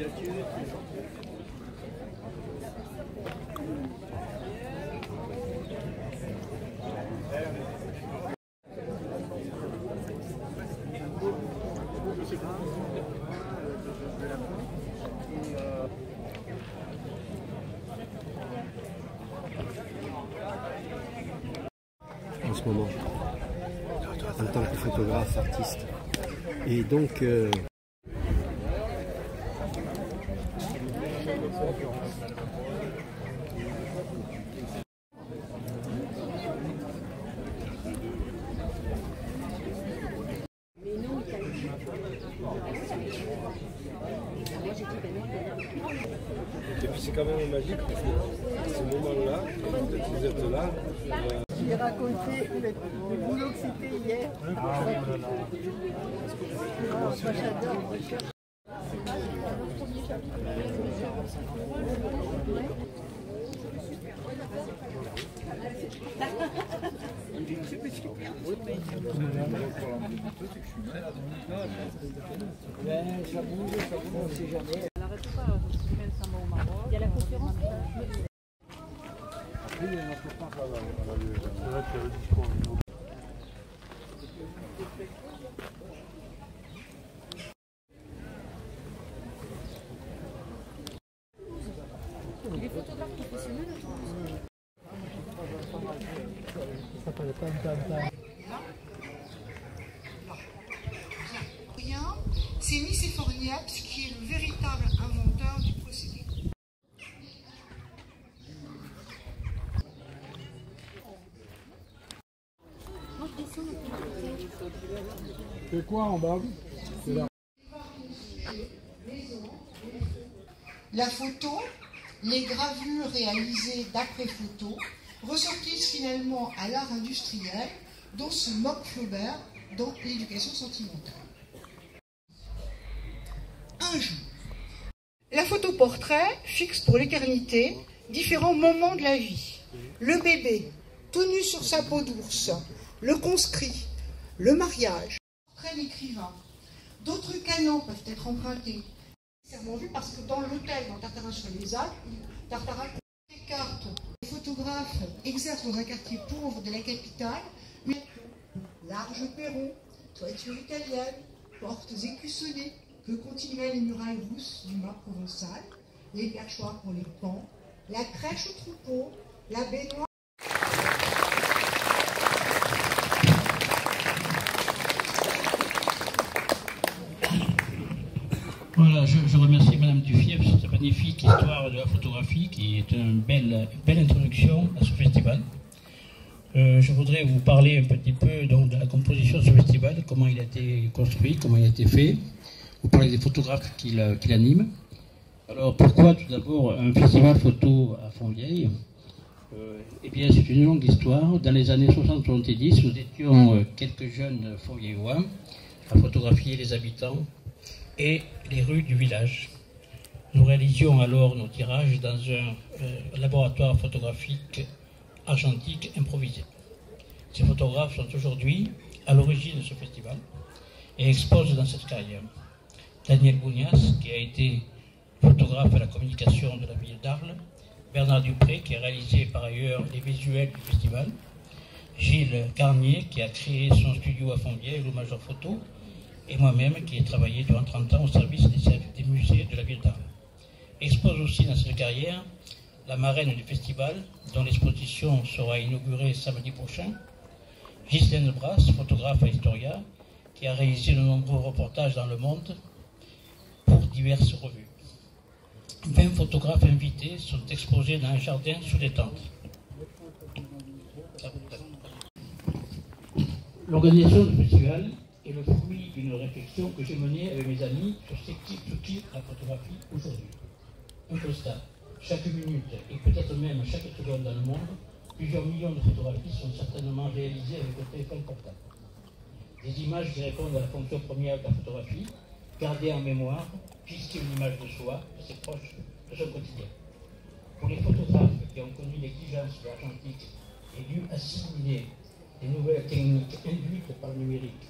En ce moment, en tant que photographe, artiste. Et donc, et puis c'est quand même magique parce que ce moment-là, quand vous êtes là, J'ai raconté le boulot que c'était hier. Ah, moi j'adore. Ça bouge, on ne sait jamais. Elle n'arrête pas, ça va au Maroc. Il y a la conférence. Après, il y a notre part à c'est vrai qu'il y a le discours. Il est photographe professionnel, je pense. C'est Nicéphore-Niepce qui est le véritable inventeur du procédé. C'est quoi en bas? C'est là. La photo, les gravures réalisées d'après photo ressortissent finalement à l'art industriel dont se moque Flaubert dans l'éducation sentimentale. Un jour, la photo portrait fixe pour l'éternité différents moments de la vie. Le bébé, tout nu sur sa peau d'ours, le conscrit, le mariage, portrait d'écrivain. D'autres canons peuvent être empruntés. C'est nécessairement vu parce que dans l'hôtel, dans Tartarin-sur-les-Alpes, Tartarin des cartes. Les photographes exercent dans un quartier pauvre de la capitale, large perron, toiture italienne, portes écussonnées, que continuaient les murailles rousses du mât provençal, les perchoirs pour les pans, la crèche au troupeau, la baignoire. Voilà, je remercie Madame Duffier pour cette magnifique histoire de la photographie qui est une belle introduction à ce festival. Je voudrais vous parler un petit peu donc, de la composition de ce festival, comment il a été construit, comment il a été fait. Vous parlez des photographes qui l'animent. Alors pourquoi tout d'abord un festival photo à Fontvieille? Eh bien c'est une longue histoire. Dans les années 60-70, nous étions quelques jeunes Fontvieillois à photographier les habitants et les rues du village. Nous réalisions alors nos tirages dans un laboratoire photographique argentique improvisé. Ces photographes sont aujourd'hui à l'origine de ce festival et exposent dans cette carrière. Daniel Bounias, qui a été photographe à la communication de la ville d'Arles, Bernard Dupré, qui a réalisé par ailleurs les visuels du festival, Gilles Garnier, qui a créé son studio à Fontvieille, le Major Photo, et moi-même, qui ai travaillé durant 30 ans au service des musées de la ville d'Arles. Expose aussi dans cette carrière la marraine du festival, dont l'exposition sera inaugurée samedi prochain, Ghislaine Brasse, photographe à Historia, qui a réalisé de nombreux reportages dans le monde pour diverses revues. 20 photographes invités sont exposés dans un jardin sous des tentes. L'organisation du festival est le fruit d'une réflexion que j'ai menée avec mes amis sur ce qu'est la photographie aujourd'hui. Un constat. Chaque minute, et peut-être même chaque seconde dans le monde, plusieurs millions de photographies sont certainement réalisées avec le téléphone portable. Des images qui répondent à la fonction première de la photographie, gardées en mémoire, puisqu'il y a une image de soi, de ses proches, de son quotidien. Pour les photographes qui ont connu l'exigence de l'argentique et dû assimiler les nouvelles techniques induites par le numérique,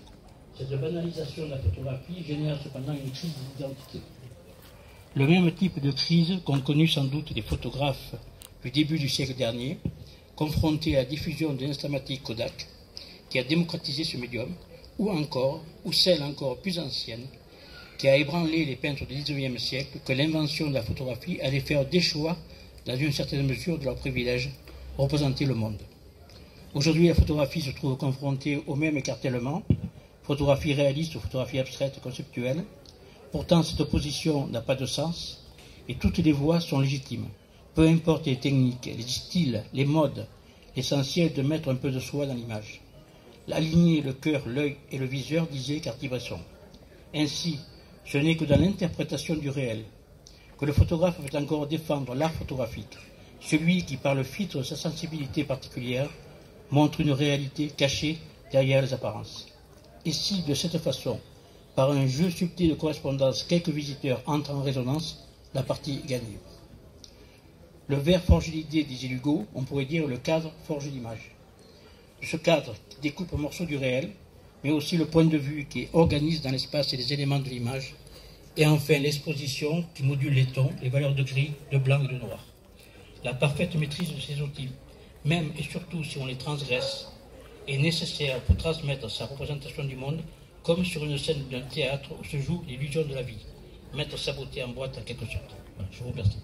cette banalisation de la photographie génère cependant une crise d'identité. Le même type de crise qu'ont connu sans doute les photographes du début du siècle dernier, confrontés à la diffusion de l'instamatique Kodak, qui a démocratisé ce médium, ou celle encore plus ancienne, qui a ébranlé les peintres du XIXe siècle, que l'invention de la photographie allait faire déchoir, dans une certaine mesure, de leur privilège, représenter le monde. Aujourd'hui, la photographie se trouve confrontée au même écartèlement, photographie réaliste ou photographie abstraite conceptuelle. Pourtant, cette opposition n'a pas de sens, et toutes les voies sont légitimes. Peu importe les techniques, les styles, les modes, l'essentiel est de mettre un peu de soi dans l'image. Aligner le cœur, l'œil et le viseur, disait Cartier-Bresson. Ainsi, ce n'est que dans l'interprétation du réel que le photographe peut encore défendre l'art photographique, celui qui, par le filtre de sa sensibilité particulière, montre une réalité cachée derrière les apparences. Et si, de cette façon, par un jeu subtil de correspondance, quelques visiteurs entrent en résonance, la partie est gagnée. Le verre forge l'idée, disait Hugo, on pourrait dire le cadre forge l'image. Ce cadre qui découpe un morceau du réel, mais aussi le point de vue qui organise dans l'espace et les éléments de l'image, et enfin l'exposition qui module les tons, les valeurs de gris, de blanc et de noir. La parfaite maîtrise de ces outils, même et surtout si on les transgresse, est nécessaire pour transmettre sa représentation du monde, comme sur une scène d'un théâtre où se joue l'illusion de la vie, mettre sa beauté en boîte en quelque sorte. Voilà, je vous remercie.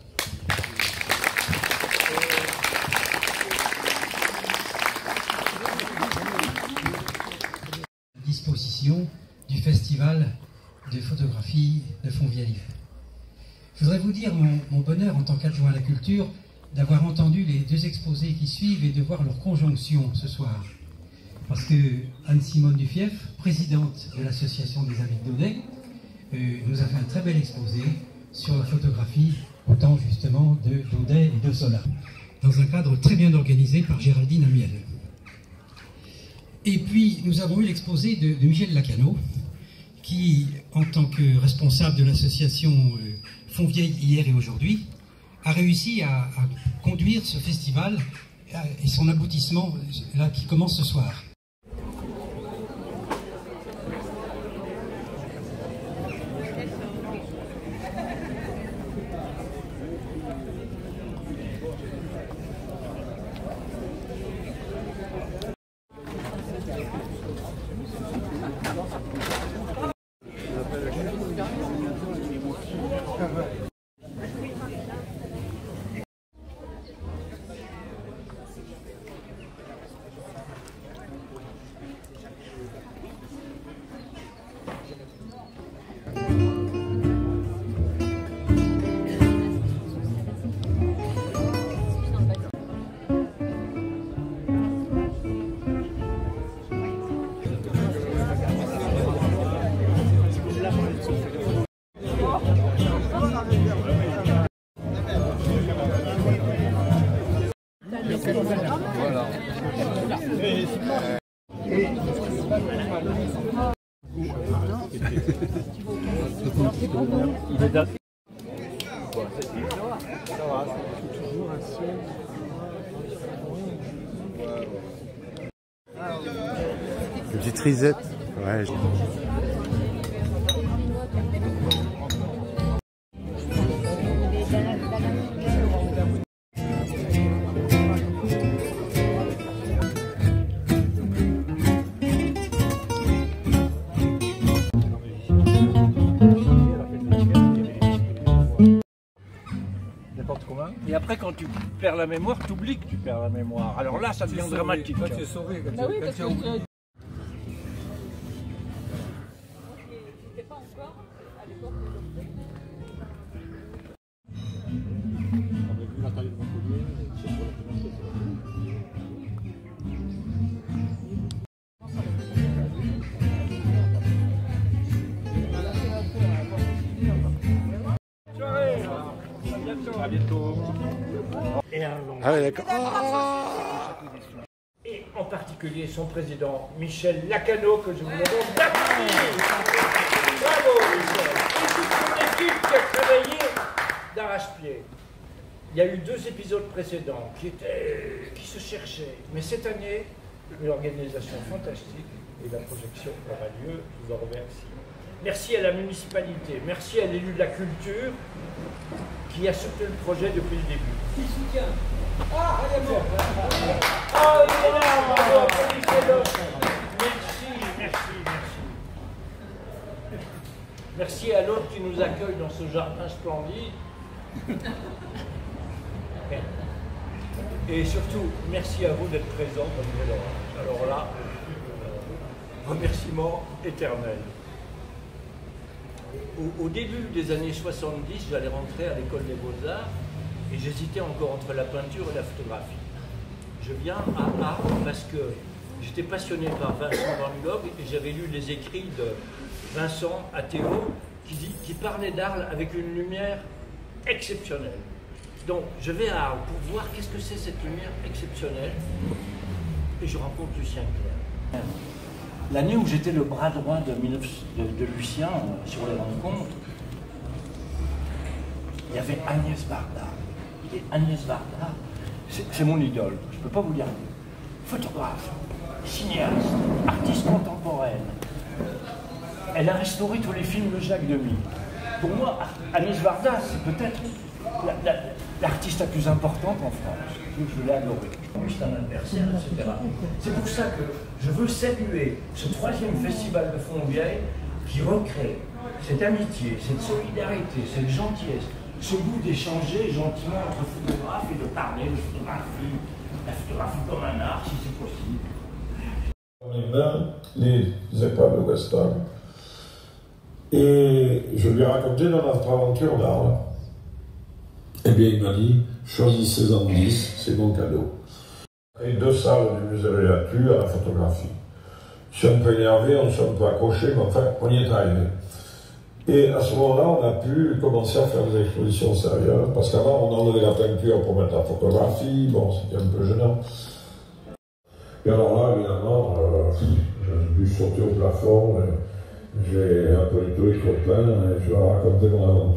Disposition du festival de photographie de Fontvieille. Je voudrais vous dire mon bonheur en tant qu'adjoint à la culture d'avoir entendu les deux exposés qui suivent et de voir leur conjonction ce soir. Parce que Anne-Simone Dufief, présidente de l'association des Amis de Daudet, nous a fait un très bel exposé sur la photographie au temps justement de Daudet et de Zola, dans un cadre très bien organisé par Géraldine Amiel. Et puis nous avons eu l'exposé de Michel Lacano, qui, en tant que responsable de l'association Fontvieille hier et aujourd'hui, a réussi à conduire ce festival et son aboutissement là, qui commence ce soir. Voilà. Il est d'accord. Une petite risette. Ouais. Et après, quand tu perds la mémoire, tu oublies que tu perds la mémoire. Alors là, ça devient dramatique. Toi, tu es sauvé. Quand Ah oui, parce tu que oublié. c'était pas encore à l'époque de À bientôt. Et un long. Ah ouais, d'accord. Et en particulier son président, Michel Lacano, que je vous demande d'applaudir. Bravo, Michel. Et toute son équipe qui a travaillé d'arrache-pied. Il y a eu 2 épisodes précédents qui se cherchaient. Mais cette année, une organisation fantastique et la projection aura lieu. Je vous en remercie. merci à la municipalité, merci à l'élu de la culture qui a soutenu le projet depuis le début. Qui soutient? Ah, il est là, bravo, applaudissez-le. Merci. Merci à l'autre qui nous accueille dans ce jardin splendide. Et surtout, merci à vous d'être présents comme Noël. Alors là, remerciement éternel. Au début des années 70, j'allais rentrer à l'école des Beaux-Arts et j'hésitais encore entre la peinture et la photographie. Je viens à Arles parce que j'étais passionné par Vincent van Gogh et j'avais lu les écrits de Vincent à Théo qui parlait d'Arles avec une lumière exceptionnelle. Donc je vais à Arles pour voir qu'est-ce que c'est cette lumière exceptionnelle et je rencontre Lucien Clerc. L'année où j'étais le bras droit de Lucien sur les rencontres, il y avait Agnès Varda. Et Agnès Varda, c'est mon idole, je ne peux pas vous dire mieux. Photographe, cinéaste, artiste contemporaine. Elle a restauré tous les films de Jacques Demy. Pour moi, Agnès Varda, c'est peut-être l'artiste la plus importante en France. Je l'ai adoré. C'est un adversaire, etc. C'est pour ça que je veux saluer ce 3e festival de Fontvieille qui recrée cette amitié, cette solidarité, cette gentillesse, ce goût d'échanger gentiment entre photographes et de parler de photographie, la photographie comme un art si c'est possible. On est mains les épreuves de Weston et je lui ai raconté dans notre aventure d'Arles. Eh bien, il m'a dit, choisissez en 10, c'est mon cadeau. Et 2 salles du musée de la nature à la photographie. Je suis un peu énervé, on s'est un peu accroché, mais enfin, on y est arrivé. Et à ce moment-là, on a pu commencer à faire des expositions sérieuses, parce qu'avant, on enlevait la peinture pour mettre la photographie, bon, c'était un peu gênant. Et alors là, évidemment, j'ai dû sauter au plafond, j'ai appelé tous les copains, et je leur ai raconté mon aventure.